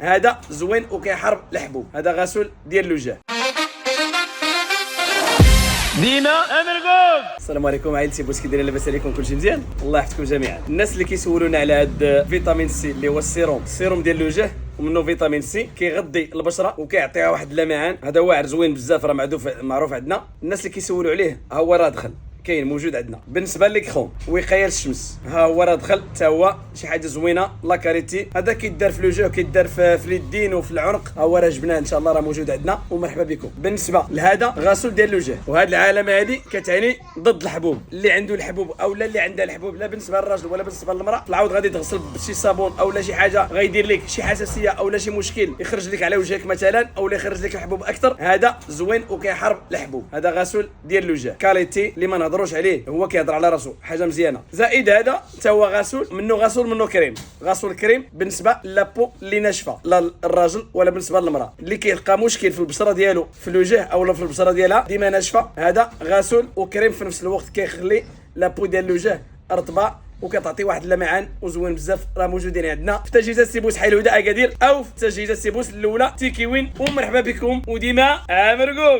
هذا زوين وكيحارب الحبوب. هذا غسول ديال الوجه. دينا امركم. السلام عليكم عائلتي، بوس كي دايرين؟ لاباس عليكم؟ كلشي مزيان؟ الله يحفظكم جميعا. الناس اللي كيسولونا على هذا فيتامين سي اللي هو السيروم ديال الوجه، ومنه فيتامين سي كيغذي البشره وكيعطيها واحد اللمعان. هذا واعر زوين بزاف، راه معروف عندنا. الناس اللي كيسولوا عليه ها هو راه دخل كاين موجود عندنا. بالنسبه للكخون وقايه الشمس، ها هو راه دخل حتى هو شي حاجه زوينه. لاكاريتي هذا كيدار في الوجه، كيدار في اليدين وفي العنق. ها هو راه جبناه ان شاء الله، راه موجود عندنا ومرحبا بكم. بالنسبه لهذا غسول ديال الوجه، وهذه العلامه هذه كتعني ضد الحبوب. اللي عنده الحبوب او اللي عندها الحبوب، لا بالنسبه للراجل ولا بالنسبه للمراه، العوض غادي تغسل بشي صابون او لا شي حاجه غيدير لك شي حساسيه او لا شي مشكل يخرج لك على وجهك مثلا، او لا يخرج لك الحبوب اكثر. هذا زوين وكيحارب الحبوب. هذا غسول ديال الوجه كاليتي اللي ما نهضروش عليه، هو كيهضر على راسو، حاجه مزيانه. زائد هذا حتى هو غسول، منه كريم. غسول كريم بالنسبه لابو اللي ناشفه، لا الراجل ولا بالنسبه للمراه اللي كيلقى مشكل في البشره ديالو في الوجه او في البشره ديالها ديما ناشفه. هذا غسول وكريم في نفس الوقت، كيخلي لابو ديال الوجه رطبه وكتعطي واحد اللمعان وزوين بزاف. راه موجودين عندنا في تجهيزات سيبوس حي الهدى اكادير، او في تجهيزات سيبوس الاولى تيكيوين. ومرحبا بكم وديما امركم.